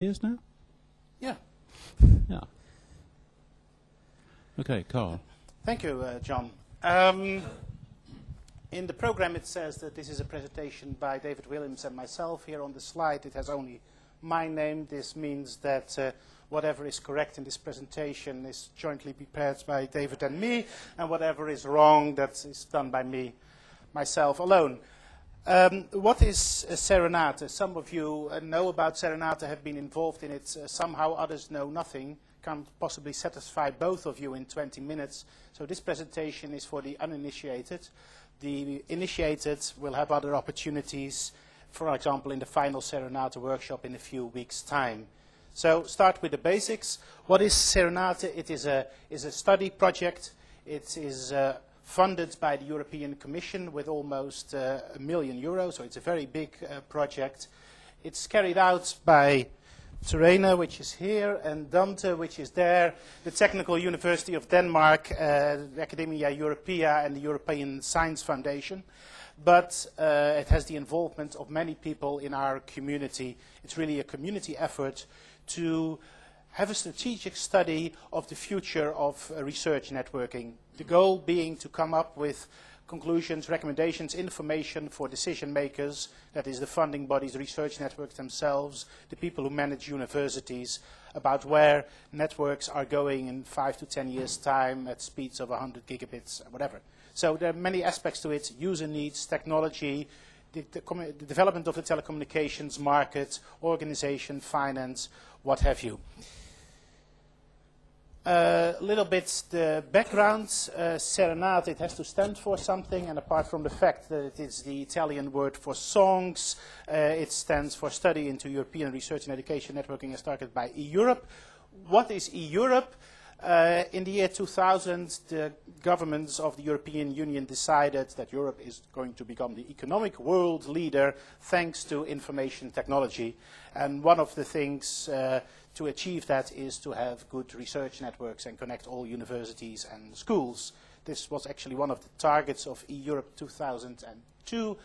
Years now? Yeah. Yeah. Okay, Carl. Thank you, John. In the program it says that this is a presentation by David Williams and myself. Here on the slide it has only my name. This means that whatever is correct in this presentation is jointly prepared by David and me, and whatever is wrong, that is done by me, myself alone. What is Serenata? Some of you know about Serenata, have been involved in it somehow, others know nothing. Can't possibly satisfy both of you in 20 minutes. So this presentation is for the uninitiated. The initiated will have other opportunities, for example in the final Serenata workshop in a few weeks' time. So start with the basics. What is Serenata? It is a study project. It is funded by the European Commission with almost €1 million, so it's a very big project. It's carried out by Terena, which is here, and Dante, which is there, the Technical University of Denmark, the Academia Europaea, and the European Science Foundation. But it has the involvement of many people in our community. It's really a community effort to have a strategic study of the future of research networking. The goal being to come up with conclusions, recommendations, information for decision makers, that is the funding bodies, research networks themselves, the people who manage universities, about where networks are going in 5 to 10 years' time at speeds of 100 gigabits, whatever. So there are many aspects to it: user needs, technology, the development of the telecommunications market, organization, finance, what have you. A little bit the background. Serenata, it has to stand for something, and apart from the fact that it is the Italian word for songs, it stands for Study into European Research and Education Networking, as started by eEurope. What is eEurope? In the year 2000, the governments of the European Union decided that Europe is going to become the economic world leader thanks to information technology. And one of the things to achieve that is to have good research networks and connect all universities and schools. This was actually one of the targets of eEurope 2002.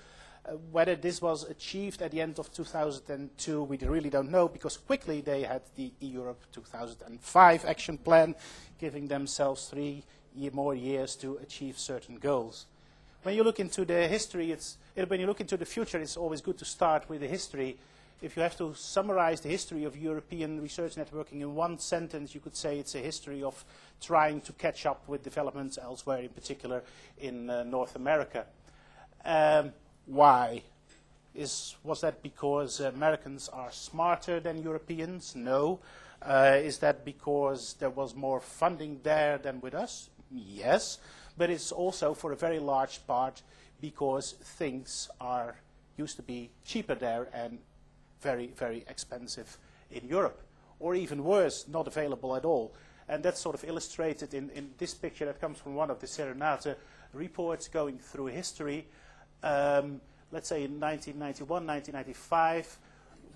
Whether this was achieved at the end of 2002, we really don't know, because quickly they had the eEurope 2005 action plan, giving themselves 3 more years to achieve certain goals. When you look into the history, when you look into the future, it's always good to start with the history. If you have to summarize the history of European research networking in one sentence, you could say it's a history of trying to catch up with developments elsewhere, in particular in North America. Why? Was that because Americans are smarter than Europeans? No. Is that because there was more funding there than with us? Yes. But it's also, for a very large part, because things used to be cheaper there and very, very expensive in Europe. Or even worse, not available at all. And that's sort of illustrated in this picture that comes from one of the Serenata reports going through history. Let's say in 1991, 1995,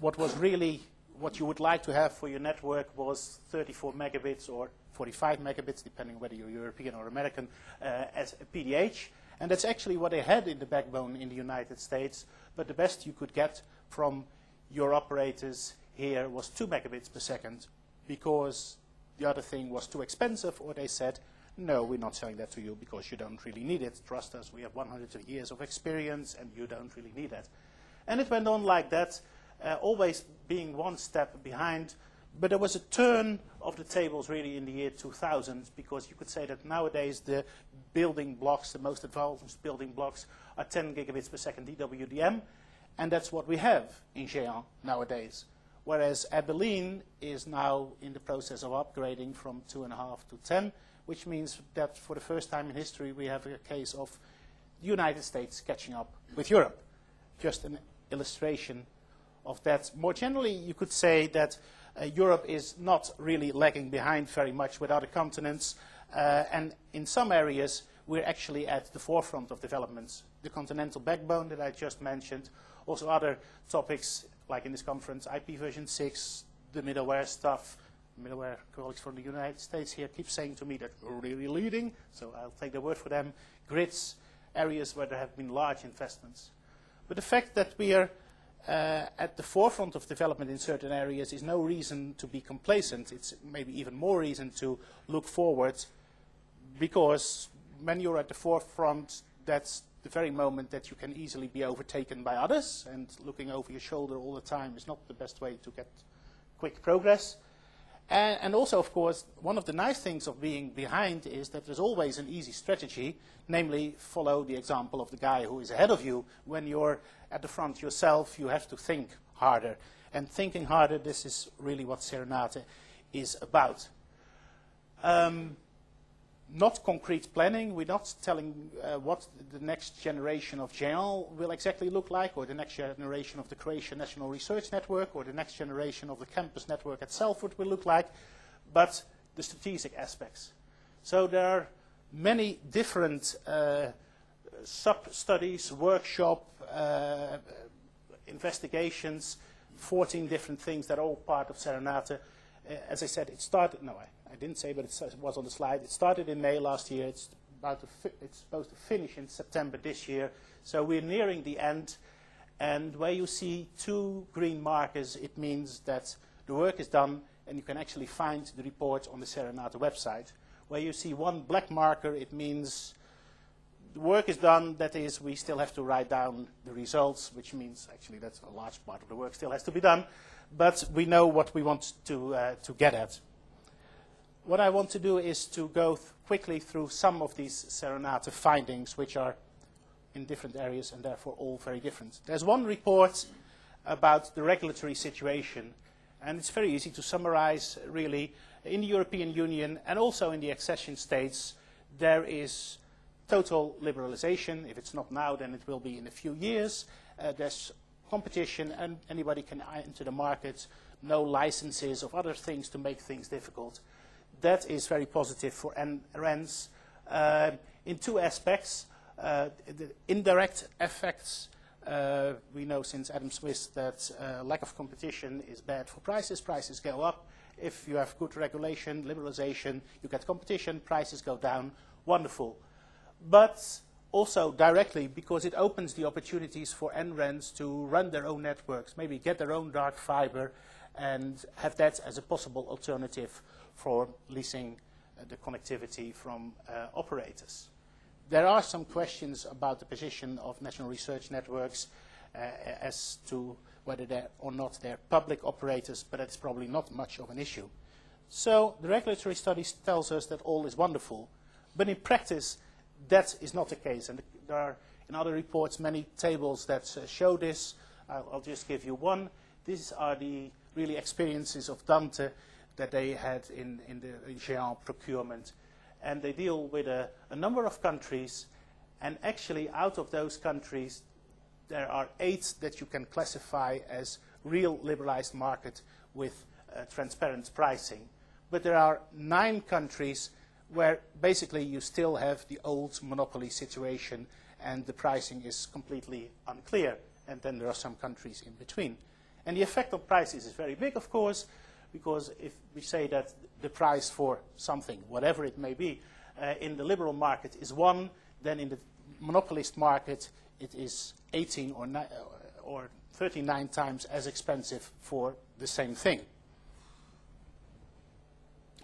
what you would like to have for your network was 34 megabits or 45 megabits, depending whether you're European or American, as a PDH. And that's actually what they had in the backbone in the United States. But the best you could get from your operators here was 2 megabits per second, because the other thing was too expensive, or they said, no, we're not selling that to you because you don't really need it. Trust us, we have 100 years of experience and you don't really need that. And it went on like that, always being one step behind. But there was a turn of the tables really in the year 2000, because you could say that nowadays the building blocks, the most advanced building blocks, are 10 gigabits per second DWDM. And that's what we have in Géant nowadays. Whereas Abilene is now in the process of upgrading from 2.5 to 10, which means that for the first time in history we have a case of the United States catching up with Europe. Just an illustration of that. More generally, you could say that Europe is not really lagging behind very much with other continents, and in some areas we're actually at the forefront of developments. The continental backbone that I just mentioned, also other topics like in this conference, IPv6, the middleware stuff. Middleware colleagues from the United States here keep saying to me that we're really leading, so I'll take their word for them. Grids, areas where there have been large investments. But the fact that we are at the forefront of development in certain areas is no reason to be complacent. It's maybe even more reason to look forward, because when you're at the forefront, that's the very moment that you can easily be overtaken by others, and looking over your shoulder all the time is not the best way to get quick progress. And also, of course, one of the nice things of being behind is that there's always an easy strategy, namely follow the example of the guy who is ahead of you. When you're at the front yourself, you have to think harder. And thinking harder, this is really what Serenate is about. Not concrete planning. We're not telling what the next generation of GEAN will exactly look like, or the next generation of the Croatian National Research Network, or the next generation of the campus network at Salford will look like, but the strategic aspects. So there are many different sub-studies, workshop, investigations, 14 different things that are all part of Serenate. As I said, it started, no, I didn't say, but it was on the slide. It started in May last year. It's supposed to finish in September this year. So we're nearing the end. And where you see 2 green markers, it means that the work is done, and you can actually find the report on the Serenate website. Where you see 1 black marker, it means the work is done. That is, we still have to write down the results, which means actually that's a large part of the work still has to be done. But we know what we want to get at. What I want to do is to go quickly through some of these Serenate findings, which are in different areas and therefore all very different. There's one report about the regulatory situation, and it's very easy to summarize, really. In the European Union and also in the accession states, there is total liberalization. If it's not now, then it will be in a few years. There's competition, and anybody can enter the market. No licenses of other things to make things difficult. That is very positive for NRENs in 2 aspects. The indirect effects, we know since Adam Smith that lack of competition is bad for prices. Prices go up. If you have good regulation, liberalization, you get competition, prices go down. Wonderful. But also directly, because it opens the opportunities for NRENs to run their own networks, maybe get their own dark fiber, and have that as a possible alternative for leasing the connectivity from operators. There are some questions about the position of national research networks as to whether they're or not they're public operators, but that's probably not much of an issue. So the regulatory study tells us that all is wonderful, but in practice that is not the case. And there are in other reports many tables that show this. I'll just give you one. These are the really experiences of Dante that they had in the GEAN procurement. And they deal with a number of countries, and actually out of those countries there are 8 that you can classify as real liberalized market with transparent pricing. But there are 9 countries where basically you still have the old monopoly situation and the pricing is completely unclear. And then there are some countries in between. And the effect on prices is very big, of course, because if we say that the price for something, whatever it may be, in the liberal market is 1, then in the monopolist market it is 18 or 39 times as expensive for the same thing.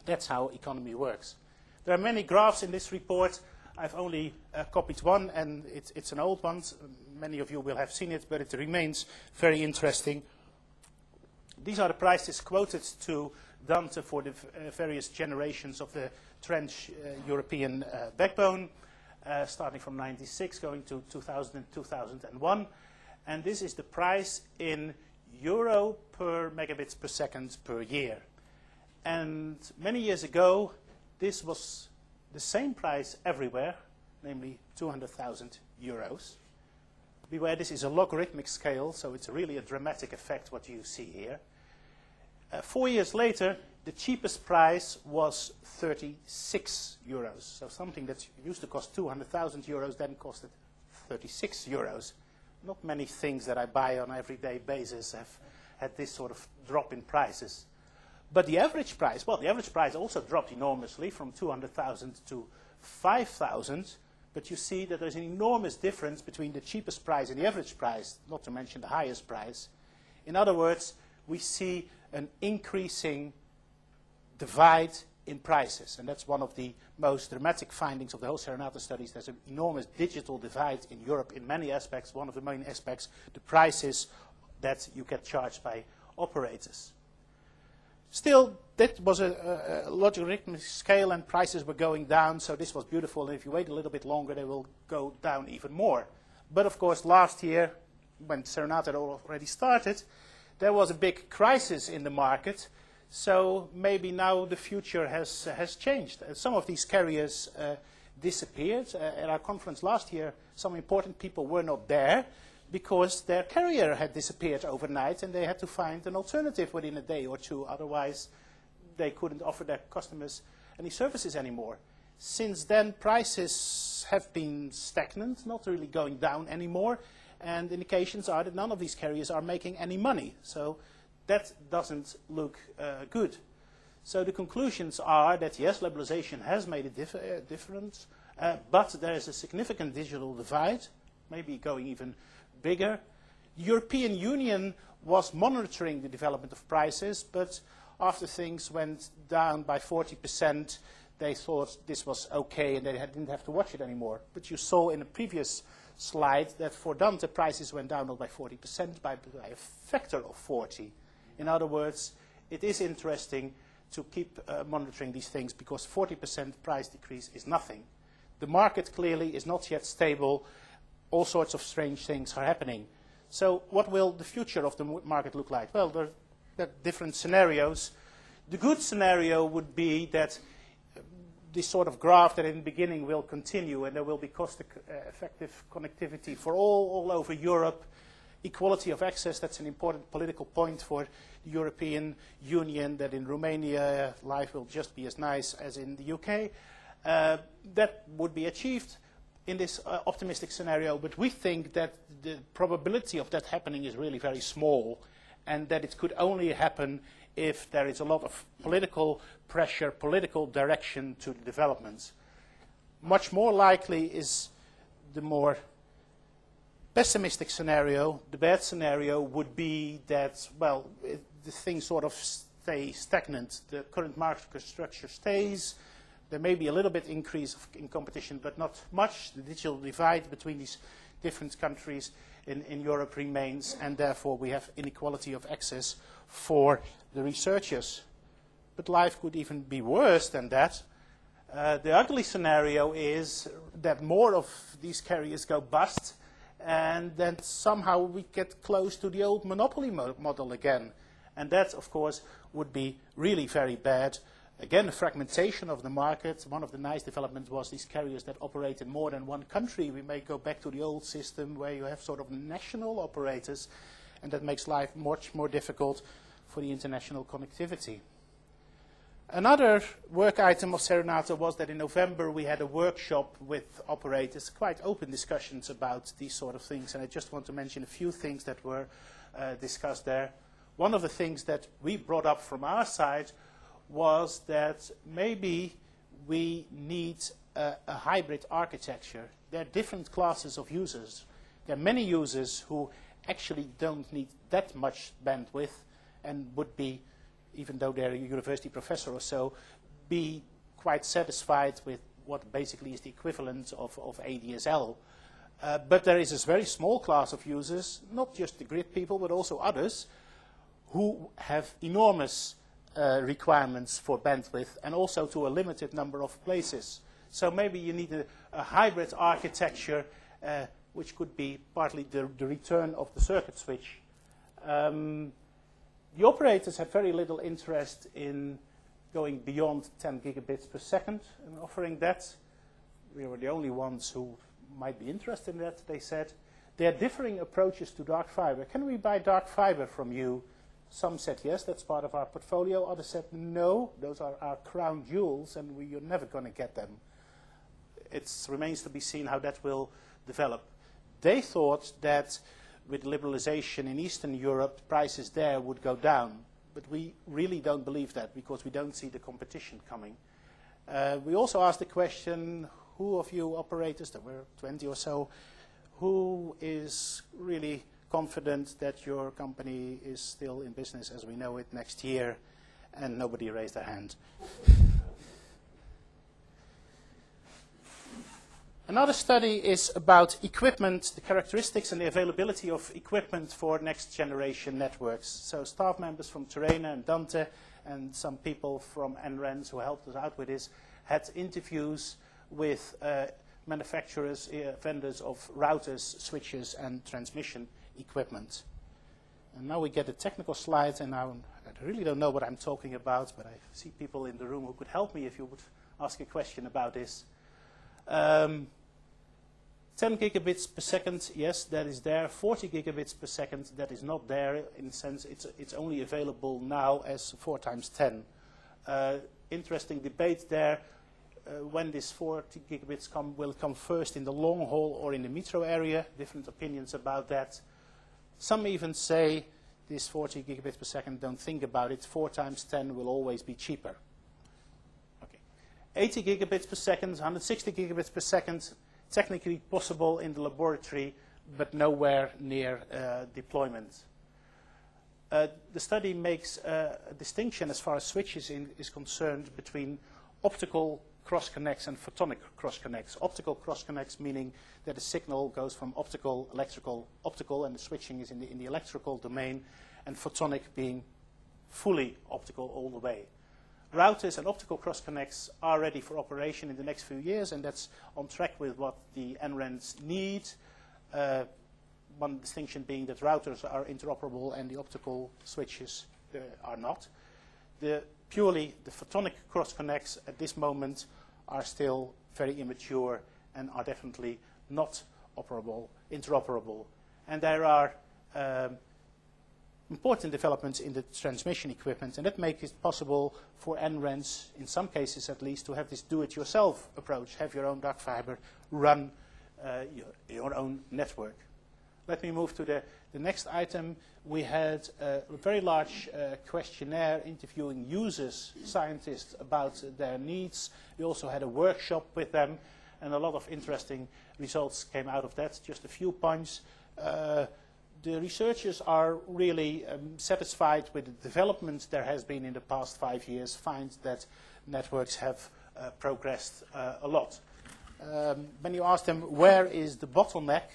That's how economy works. There are many graphs in this report. I've only copied one, and it's an old one. Many of you will have seen it, but it remains very interesting. These are the prices quoted to Dante for the various generations of the Trans-European backbone, starting from 96, going to 2000 and 2001. And this is the price in euro per megabits per second per year. And many years ago, this was the same price everywhere, namely 200,000 euros. Beware, this is a logarithmic scale, so it's really a dramatic effect what you see here. 4 years later, the cheapest price was 36 euros. So something that used to cost 200,000 euros then costed 36 euros. Not many things that I buy on an everyday basis have had this sort of drop in prices. But the average price, well, the average price also dropped enormously from 200,000 to 5,000, But you see that there's an enormous difference between the cheapest price and the average price, not to mention the highest price. In other words, we see an increasing divide in prices, and that's one of the most dramatic findings of the whole Serenata studies. There's an enormous digital divide in Europe in many aspects. One of the main aspects, the prices that you get charged by operators. Still, that was a logarithmic scale and prices were going down, so this was beautiful, and if you wait a little bit longer, they will go down even more. But of course, last year, when Serenata had already started, there was a big crisis in the market, so maybe now the future has changed. Some of these carriers disappeared. At our conference last year, some important people were not there because their carrier had disappeared overnight and they had to find an alternative within a day or two. Otherwise, they couldn't offer their customers any services anymore. Since then, prices have been stagnant, not really going down anymore, and indications are that none of these carriers are making any money. So that doesn't look good. So the conclusions are that, yes, liberalization has made a difference, but there is a significant digital divide, maybe going even bigger. The European Union was monitoring the development of prices, but after things went down by 40%, they thought this was okay and they didn't have to watch it anymore. But you saw in the previous slide that for Dante prices went down not by 40%, by a factor of 40. In other words, it is interesting to keep monitoring these things because 40% price decrease is nothing. The market clearly is not yet stable. All sorts of strange things are happening. So what will the future of the market look like? Well, there are different scenarios. The good scenario would be that this sort of graph that in the beginning will continue and there will be cost-effective connectivity for all over Europe. Equality of access, that's an important political point for the European Union, that in Romania life will just be as nice as in the UK. That would be achieved in this optimistic scenario, but we think that the probability of that happening is really very small and that it could only happen if there is a lot of political pressure, political direction to the developments. Much more likely is the more pessimistic scenario. The bad scenario would be that, well, the things sort of stay stagnant. The current market structure stays. There may be a little bit increase in competition, but not much. The digital divide between these different countries in Europe remains, and therefore we have inequality of access for the researchers. But life could even be worse than that. The ugly scenario is that more of these carriers go bust, and then somehow we get close to the old monopoly model again. And that, of course, would be really very bad. Again, the fragmentation of the market. One of the nice developments was these carriers that operate in more than one country. We may go back to the old system where you have sort of national operators, and that makes life much more difficult for the international connectivity. Another work item of Serenata was that in November we had a workshop with operators, quite open discussions about these sort of things, and I just want to mention a few things that were discussed there. One of the things that we brought up from our side was that maybe we need a hybrid architecture. There are different classes of users. There are many users who actually don't need that much bandwidth and would be, even though they're a university professor or so, be quite satisfied with what basically is the equivalent of ADSL. But there is this very small class of users, not just the grid people, but also others, who have enormous requirements for bandwidth and also to a limited number of places. So maybe you need a hybrid architecture, which could be partly the return of the circuit switch. The operators have very little interest in going beyond 10 gigabits per second and offering that. We were the only ones who might be interested in that, they said. There are differing approaches to dark fiber. Can we buy dark fiber from you? Some said yes, that's part of our portfolio. Others said no, those are our crown jewels and you're never going to get them. It remains to be seen how that will develop. They thought that with liberalization in Eastern Europe, prices there would go down. But we really don't believe that because we don't see the competition coming. We also asked the question, who of you operators, there were 20 or so, who is really confident that your company is still in business as we know it next year? And nobody raised their hand. Another study is about equipment, the characteristics and the availability of equipment for next generation networks. So staff members from Terena and Dante and some people from NRENS who helped us out with this had interviews with manufacturers, vendors of routers, switches and transmission equipment. And now we get a technical slide, and I really don't know what I'm talking about, but I see people in the room who could help me if you would ask a question about this. 10 gigabits per second, yes, that is there. 40 gigabits per second, that is not there. In a sense, it's only available now as 4 times 10. Interesting debate there. When this 40 gigabits will come first in the long haul or in the metro area. Different opinions about that. Some even say this 40 gigabits per second, don't think about it. 4 times 10 will always be cheaper. Okay. 80 gigabits per second, 160 gigabits per second, technically possible in the laboratory, but nowhere near deployment. The study makes a distinction as far as switches is concerned between optical cross-connects and photonic cross-connects. Optical cross-connects meaning that the signal goes from optical, electrical, optical, and the switching is in the electrical domain, and photonic being fully optical all the way. Routers and optical cross-connects are ready for operation in the next few years, and that's on track with what the NRENs need. One distinction being that routers are interoperable and the optical switches are not. Purely the photonic cross-connects at this moment are still very immature and are definitely not interoperable. And there are important developments in the transmission equipment, and that makes it possible for NRENs, in some cases at least, to have this do-it-yourself approach, have your own dark fiber, run your own network. Let me move to the next item. We had a very large questionnaire interviewing users, scientists, about their needs. We also had a workshop with them, and a lot of interesting results came out of that. Just a few points. The researchers are really satisfied with the development there has been in the past 5 years, find that networks have progressed a lot. When you ask them where is the bottleneck,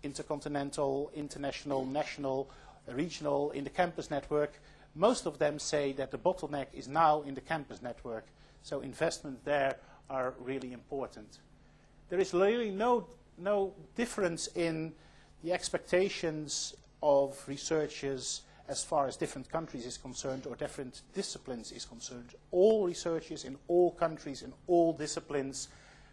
intercontinental, international, national, regional, in the campus network, most of them say that the bottleneck is now in the campus network. So investment there are really important. There is really no difference in the expectations of researchers as far as different countries is concerned or different disciplines is concerned. All researchers in all countries, in all disciplines,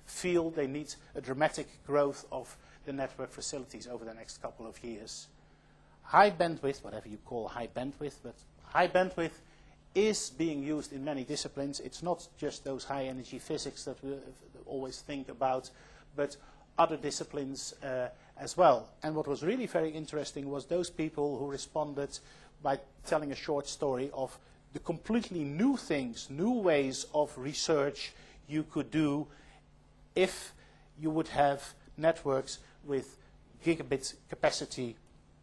feel they need a dramatic growth of the network facilities over the next couple of years. High bandwidth, whatever you call high bandwidth, but high bandwidth is being used in many disciplines. It's not just those high energy physics that we always think about, but other disciplines as well. And what was really very interesting was those people who responded by telling a short story of the completely new things, new ways of research you could do if you would have networks with gigabit capacity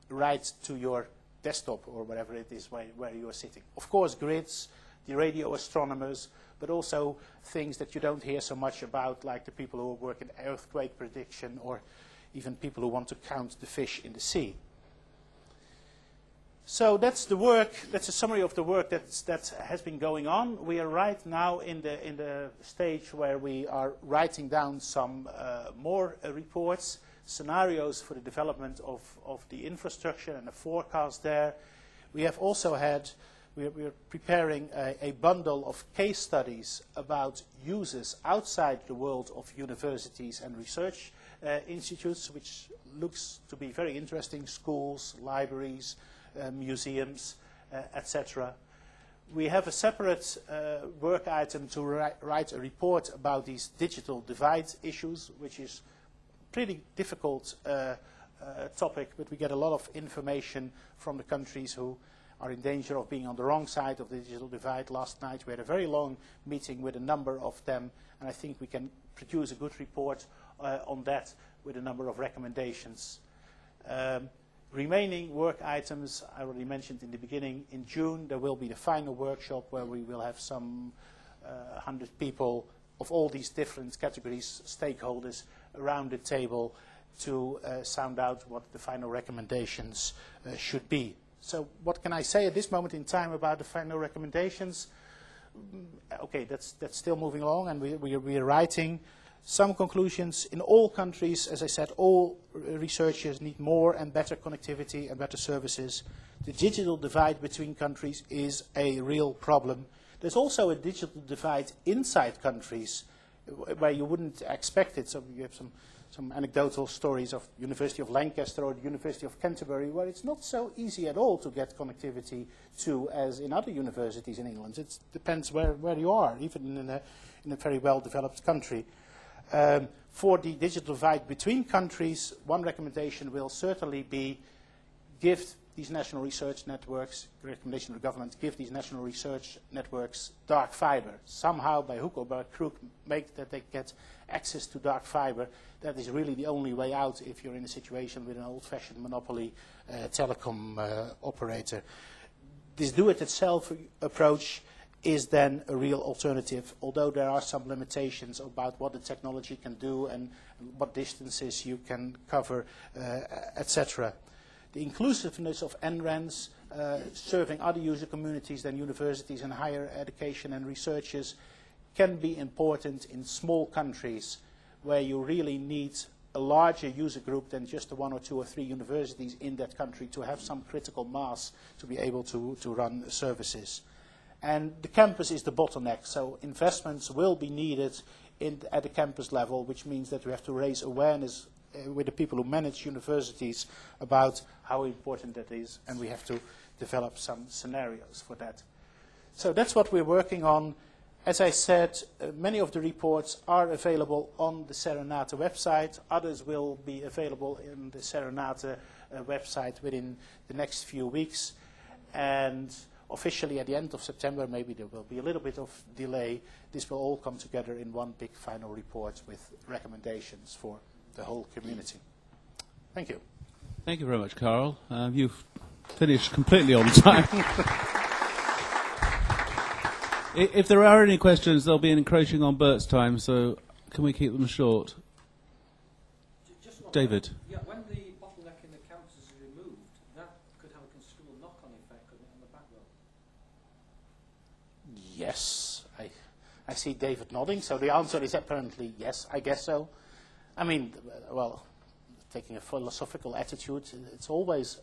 right to your desktop or whatever it is where you are sitting. Of course, grids, the radio astronomers, but also things that you don't hear so much about, like the people who work in earthquake prediction or even people who want to count the fish in the sea. So that's the work, that's a summary of the work that has been going on. We are right now in the stage where we are writing down some more reports, scenarios for the development of the infrastructure and the forecast there. We have also had, we're preparing a bundle of case studies about users outside the world of universities and research institutes, which looks to be very interesting, schools, libraries, museums, etc. We have a separate work item to write a report about these digital divide issues, which is pretty difficult topic, but we get a lot of information from the countries who are in danger of being on the wrong side of the digital divide. Last night we had a very long meeting with a number of them, and I think we can produce a good report on that with a number of recommendations. Remaining work items, I already mentioned in the beginning. In June there will be the final workshop where we will have some 100 people of all these different categories, stakeholders, around the table to sound out what the final recommendations should be. So what can I say at this moment in time about the final recommendations? Okay, that's still moving along, and we are writing some conclusions. In all countries, as I said, all researchers need more and better connectivity and better services. The digital divide between countries is a real problem. There's also a digital divide inside countries where you wouldn't expect it. So you have some anecdotal stories of University of Lancaster or the University of Canterbury where it's not so easy at all to get connectivity to as in other universities in England. It depends where you are, even in a very well-developed country. For the digital divide between countries, one recommendation will certainly be give these national research networks, recommendation of the government, give these national research networks dark fiber. Somehow, by hook or by crook, make that they get access to dark fiber. That is really the only way out if you're in a situation with an old-fashioned monopoly telecom operator. This do-it-yourself approach is then a real alternative, although there are some limitations about what the technology can do and what distances you can cover, etc. The inclusiveness of NRENs, serving other user communities than universities and higher education and researchers, can be important in small countries where you really need a larger user group than just the 1 or 2 or 3 universities in that country to have some critical mass to be able to run services. And the campus is the bottleneck, so investments will be needed at the campus level, which means that we have to raise awareness with the people who manage universities about how important that is, and we have to develop some scenarios for that. So that's what we're working on. As I said, many of the reports are available on the Serenata website. Others will be available in the Serenata website within the next few weeks. And officially at the end of September, maybe there will be a little bit of delay, this will all come together in one big final report with recommendations for the whole community. Thank you. Thank you very much, Carl. You've finished completely on time. If there are any questions, they'll be encroaching on Bert's time, so can we keep them short? David. Yeah, when the bottleneck in the campus is removed, that could have a considerable knock-on effect, couldn't it, on the backbone? Yes, I see David nodding, so the answer is apparently yes, I guess so. I mean, well, taking a philosophical attitude, there's always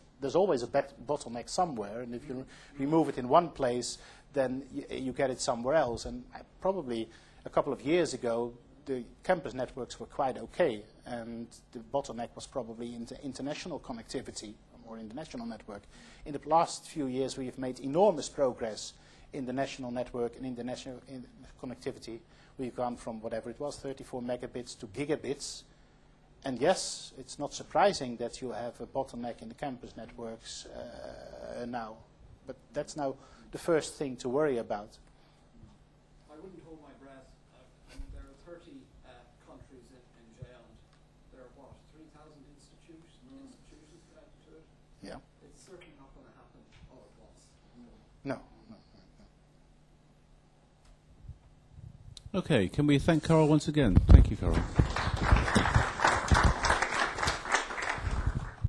a bottleneck somewhere, and if you remove it in one place, then you get it somewhere else. And probably a couple of years ago, the campus networks were quite okay, and the bottleneck was probably in the international connectivity or international network. In the last few years, we have made enormous progress in the national network and international connectivity. We've gone from whatever it was, 34 megabits to gigabits. And yes, it's not surprising that you have a bottleneck in the campus networks now. But that's now the first thing to worry about. I wouldn't hold my breath. There are 30 countries in JAILD. There are, what, 3,000 institutions connected to it? Yeah. It's certainly not going to happen all at once. No. Okay, can we thank Carl once again? Thank you, Carl.